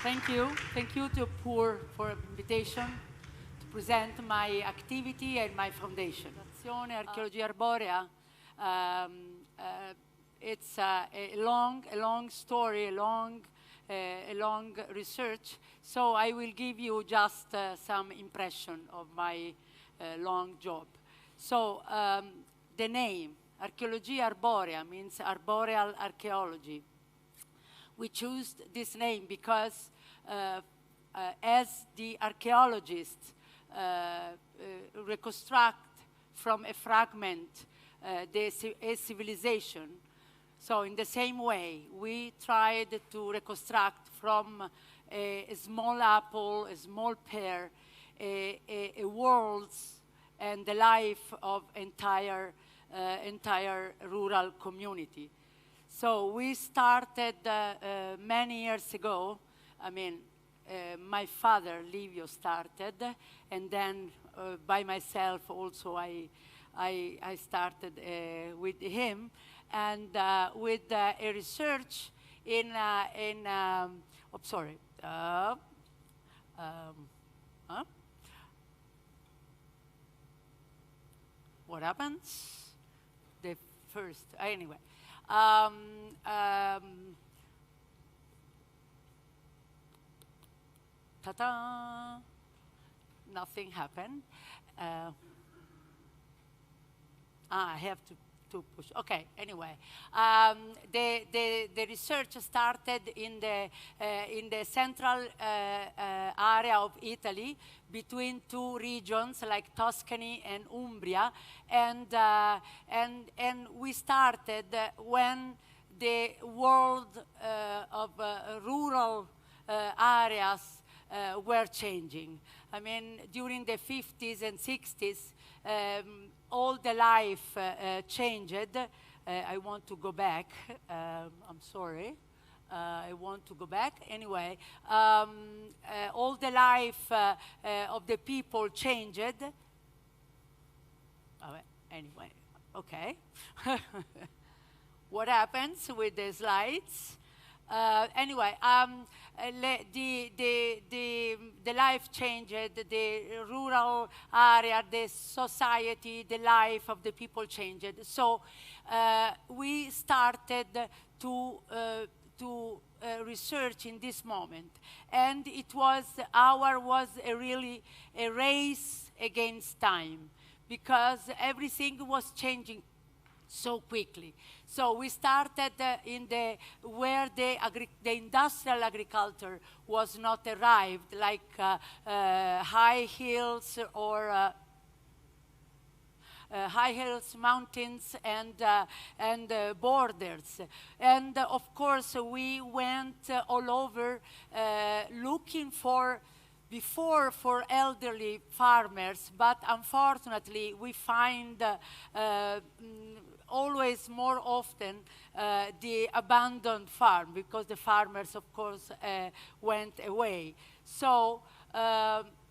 Thank you to PUR for invitation to present my activity and my foundation. Archaeology Arborea, it's a long story, a long research. So I will give you just some impression of my long job. So the name, Archaeology Arborea, means arboreal archaeology. We chose this name because as the archaeologists reconstruct from a fragment a civilization, so in the same way, we tried to reconstruct from a small apple, a small pear, a world and the life of entire rural community. So we started many years ago. I mean, my father, Livio, started, and then by myself also I started with him, and with a research what happens? The first, anyway. Ta-da! Nothing happened. I have to push. Okay. Anyway, the research started in the central area of Italy, between two regions like Tuscany and Umbria, and we started when the world of rural areas were changing. I mean, during the 50s and 60s, all the life changed. I want to go back. I'm sorry. I want to go back. Anyway, all the life of the people changed. Anyway, okay. What happens with the slides? Anyway, the life changed, the rural area, the society, the life of the people changed. So we started to research in this moment, and it was really a race against time, because everything was changing so quickly. So we started where the industrial agriculture was not arrived, like high hills or high hills, mountains, and borders. And of course, we went all over looking for elderly farmers, but unfortunately, we find always more often the abandoned farm, because the farmers, of course, went away. So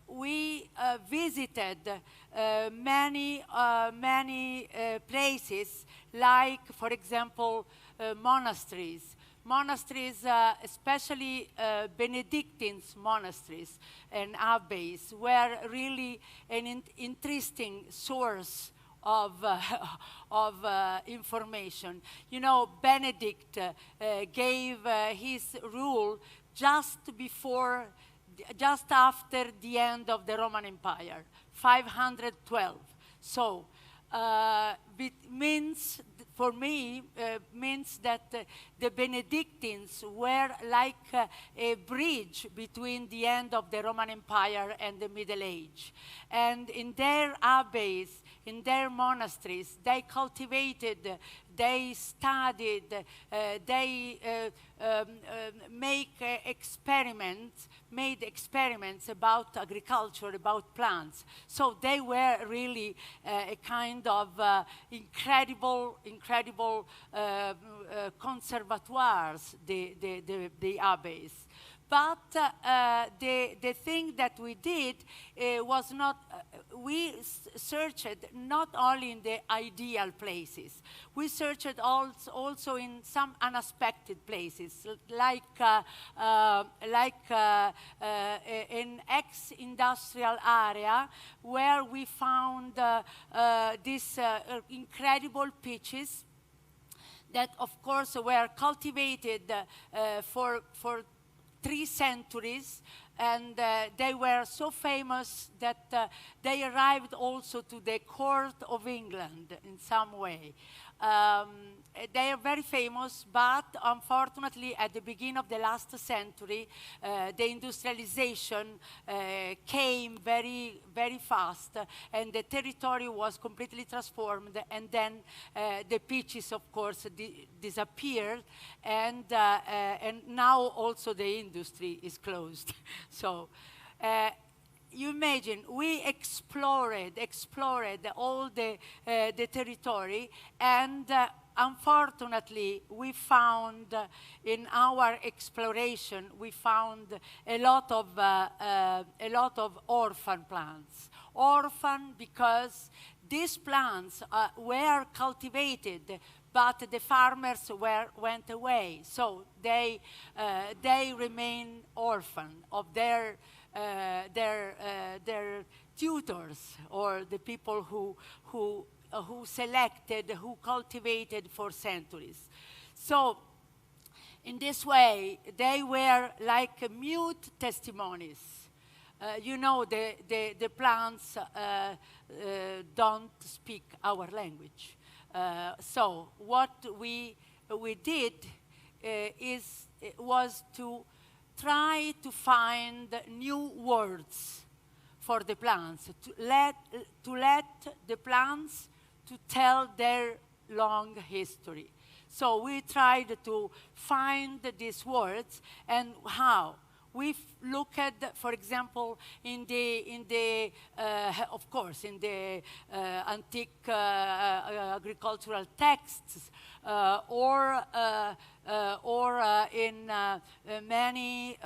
we visited many places, like, for example, monasteries. Monasteries, especially Benedictine monasteries and abbeys, were really an interesting source of information. You know, Benedict gave his rule just after the end of the Roman Empire, 512. So it means, for me, means that the Benedictines were like a bridge between the end of the Roman Empire and the Middle Age. And in their abbeys, in their monasteries, they cultivated, they studied, they made experiments about agriculture, about plants. So they were really a kind of incredible conservatoires, the abbeys. But the thing that we did was not, we searched not only in the ideal places, we searched also in some unexpected places, like an ex-industrial area where we found these incredible peaches that, of course, were cultivated for 3 centuries, and they were so famous that they arrived also to the court of England in some way. They are very famous, but unfortunately, at the beginning of the last century, the industrialization came very, very fast, and the territory was completely transformed, and then the peaches, of course, disappeared, and now also the industry is closed. So. You imagine, we explored all the territory, and unfortunately, we found in our exploration, we found a lot of orphan plants. Orphan because these plants were cultivated, but the farmers went away, so they remain orphan of their tutors, or the people who selected, who cultivated for centuries. So in this way, they were like mute testimonies. You know, the plants don't speak our language. So what we did was to try to find new words for the plants, to let the plants to tell their long history. So we tried to find these words, and how? We look at, for example, of course, in the antique agricultural texts, or in many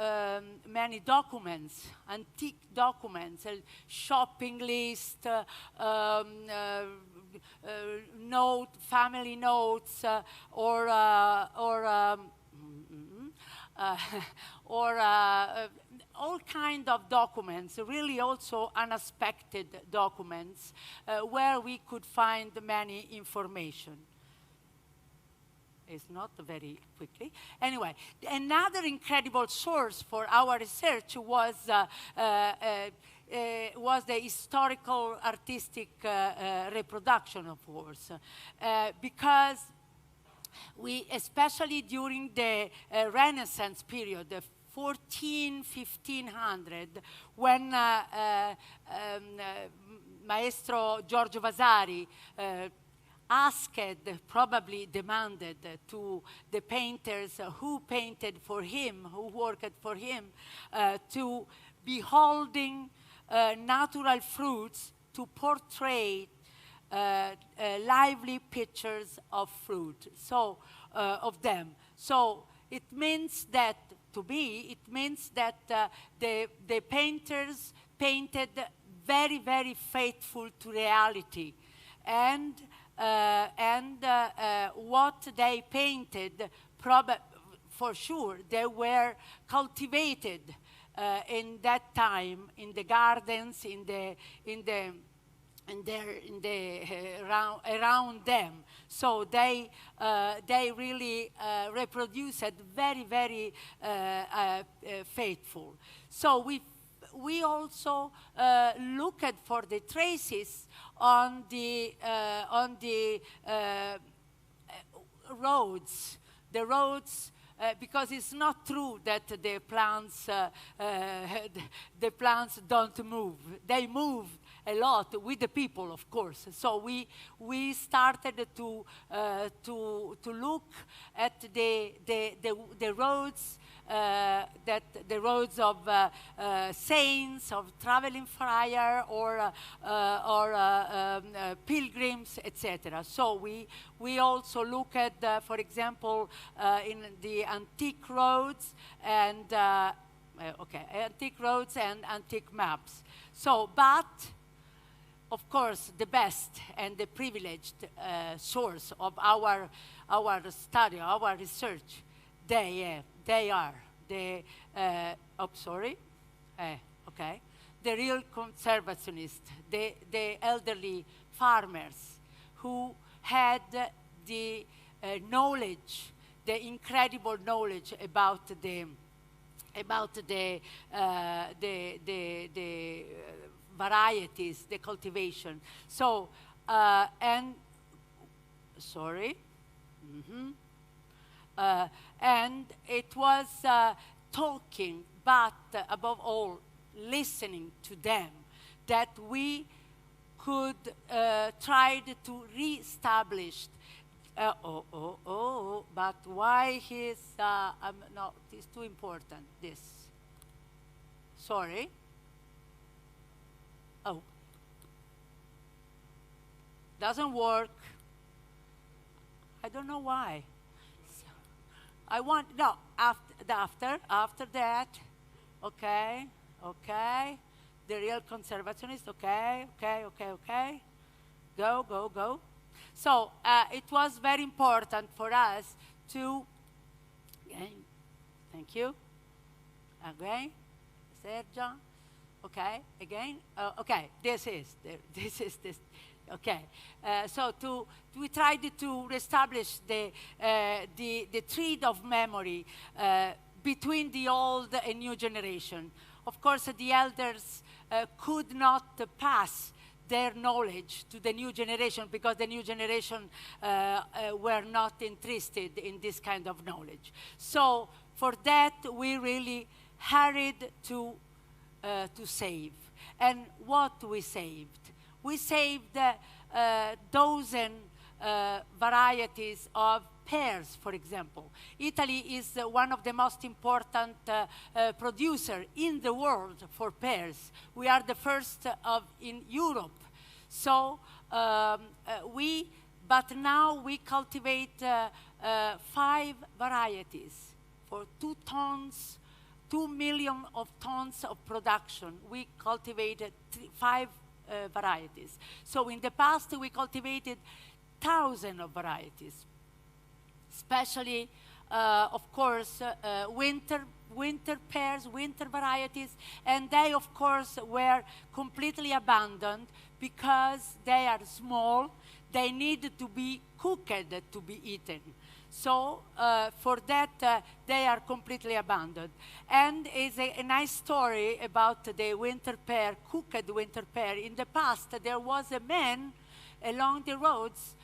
documents, antique documents, shopping list, family notes, or all kind of documents, really also unexpected documents, where we could find many information. It's not very quickly. Anyway, another incredible source for our research was the historical artistic reproduction, of course, because we, especially during the Renaissance period, the 1500, when Maestro Giorgio Vasari asked, probably demanded to the painters who painted for him, who worked for him, to be holding natural fruits to portray lively pictures of fruit, so of them. So it means that, to me, it means that the painters painted very, very faithful to reality, and what they painted, for sure, they were cultivated in that time in the gardens, around them. So they really reproduced very, very faithful. So we also looked for the traces on the roads. The roads, because it's not true that the plants don't move. They move a lot with the people, of course. So we started to look at the roads, the roads of saints, of traveling friar, or pilgrims, etc. So we also look at, for example, in the antique roads, and okay, antique roads and antique maps. So, but of course, the best and the privileged source of our study, our research, they are the, okay, the real conservationists, the elderly farmers who had the knowledge, the incredible knowledge about the varieties, the cultivation. So, and it was talking, but above all, listening to them, that we could try to reestablish. But why he's, no, it's too important, this. Sorry. Oh. Doesn't work. I don't know why. I want, no, after that, okay. The real conservationist, okay. Go. So it was very important for us to, thank you, again, Sergio, okay, again, okay, this is, okay. So we tried to reestablish the thread of memory between the old and new generation. Of course, the elders could not pass their knowledge to the new generation because the new generation were not interested in this kind of knowledge. So for that, we really hurried to save. And what we saved? We saved dozen varieties of pears, for example. Italy is one of the most important producer in the world for pears. We are the first in Europe. So but now we cultivate 5 varieties for 2 million of tons of production. We cultivated 5 varieties. So in the past, we cultivated thousands of varieties, especially, of course, winter pears, winter varieties, and they, of course, were completely abandoned because they are small. They need to be cooked to be eaten. So for that, they are completely abandoned. And it's a nice story about the winter pear, cooked winter pear. In the past, there was a man along the roads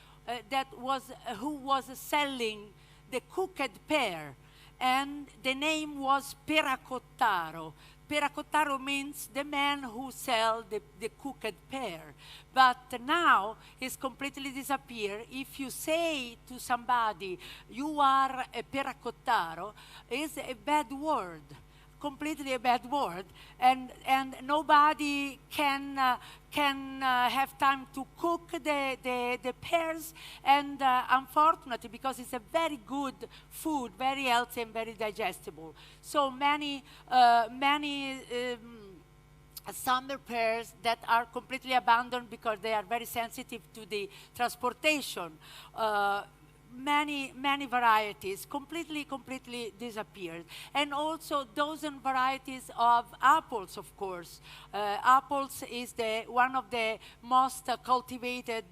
who was selling the cooked pear, and the name was Peracottaro. Peracottaro means the man who sells the cooked pear. But now it's completely disappeared. If you say to somebody, you are a Peracottaro, it's a bad word, completely a bad word, and nobody can have time to cook the pears, and unfortunately, because it's a very good food, very healthy and very digestible. So many summer pears that are completely abandoned because they are very sensitive to the transportation. Many varieties completely disappeared. And also dozen varieties of apples, of course. Apples is one of the most cultivated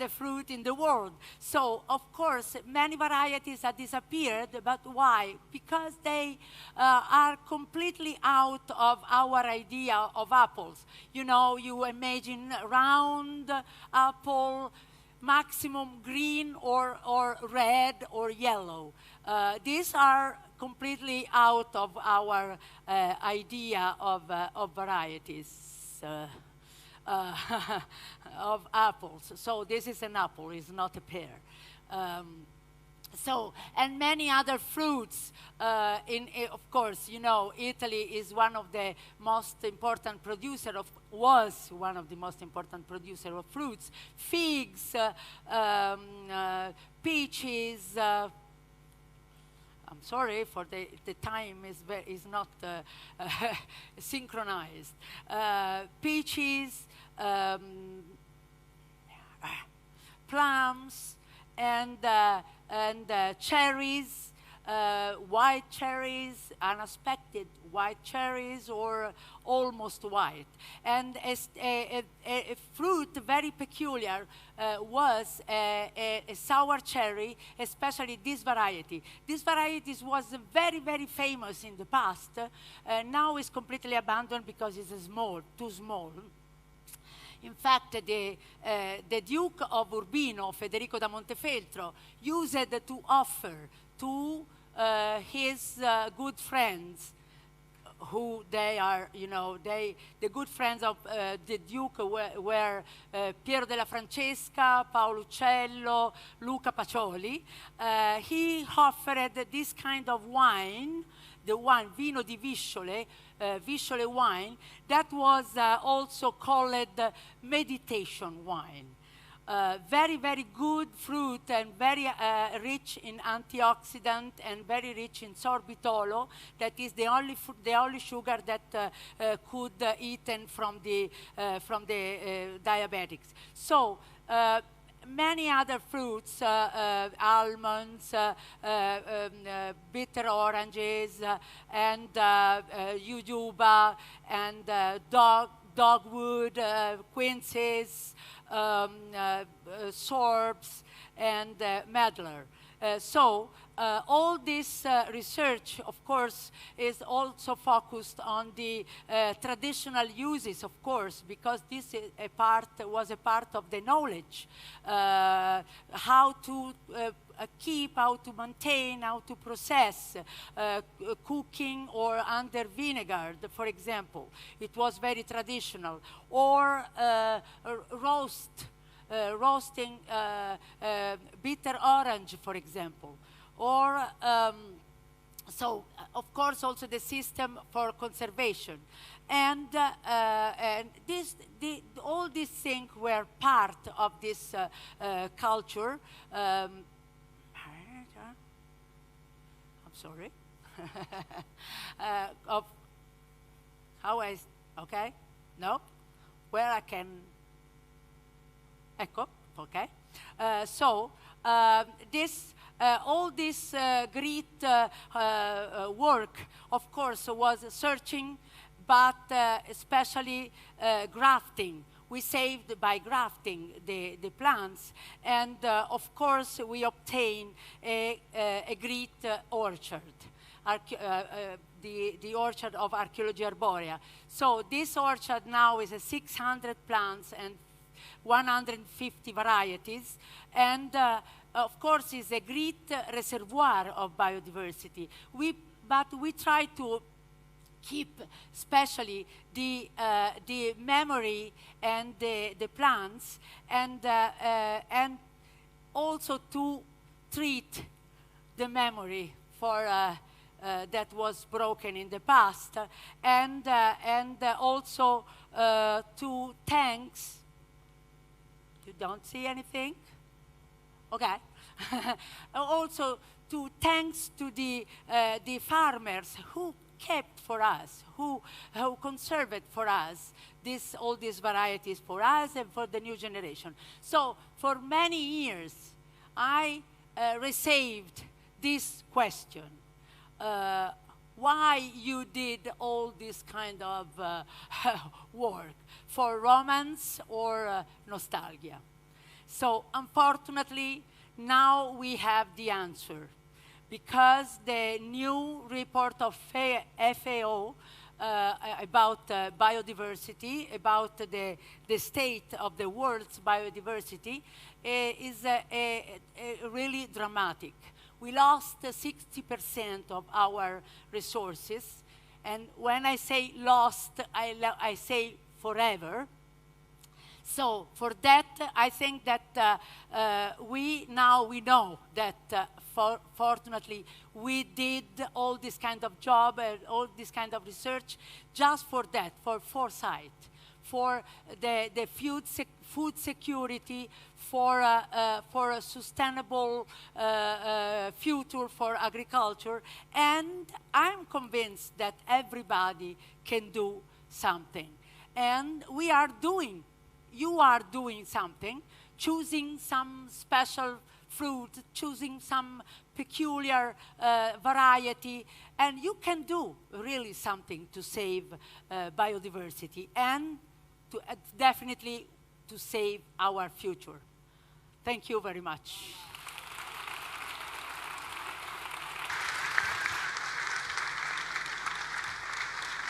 fruit in the world. So, of course, many varieties have disappeared, but why? Because they are completely out of our idea of apples. You know, you imagine round apple, maximum green or red or yellow. These are completely out of our idea of varieties. Of apples. So this is an apple, it's not a pear. And many other fruits. Of course, you know, Italy is one of the most important was one of the most important producer of fruits. Figs, peaches, I'm sorry for the time is not synchronized. Peaches, plums, and cherries, white cherries, unexpected white cherries, or almost white. And a fruit very peculiar was a sour cherry, especially this variety. This variety was very, very famous in the past. Now it's completely abandoned because it's too small. In fact, the Duke of Urbino, Federico da Montefeltro, used to offer to his good friends, who they are, the good friends of the Duke were Piero della Francesca, Paolo Uccello, Luca Pacioli. He offered this kind of wine, the wine, vino di Visciole, Visciole wine, that was also called meditation wine. Very, very good fruit and very rich in antioxidant and very rich in sorbitolo. That is the only sugar that could eaten from the diabetics. So many other fruits, almonds, bitter oranges, and jujube, and dogwood, quinces, sorbs, and medlar. So all this research, of course, is also focused on the traditional uses, of course, because this was a part of the knowledge, how to keep, how to maintain, how to process cooking or under vinegar, for example. It was very traditional. Or roasting bitter orange, for example. Or, of course, also the system for conservation. And all these things were part of this culture. I'm sorry. Of how okay? No? Where I can... Ecco, okay. All this great work, of course, was searching, but especially grafting. We saved by grafting the plants, and of course we obtained a great orchard, the orchard of Archaeology Arborea. So this orchard now is 600 plants and 150 varieties, and of course is a great reservoir of biodiversity. But we try to keep especially the memory and the plants, and also to treat the memory for that was broken in the past, and also to thanks. You don't see anything? Okay. Also to thanks to the farmers who kept for us, who conserved for us all these varieties for us and for the new generation. So for many years, I received this question: why you did all this kind of work? For romance or nostalgia? So unfortunately, now we have the answer, because the new report of FAO about biodiversity, about the state of the world's biodiversity, is really dramatic. We lost 60% of our resources, and when I say lost, I say forever. So for that, I think that we know that fortunately we did all this kind of job and all this kind of research just for that, for foresight, for the food security, for a sustainable future for agriculture. And I'm convinced that everybody can do something. And we are doing, you are doing something, choosing some special fruit, choosing some peculiar variety, and you can do really something to save biodiversity and to, definitely to save our future. Thank you very much.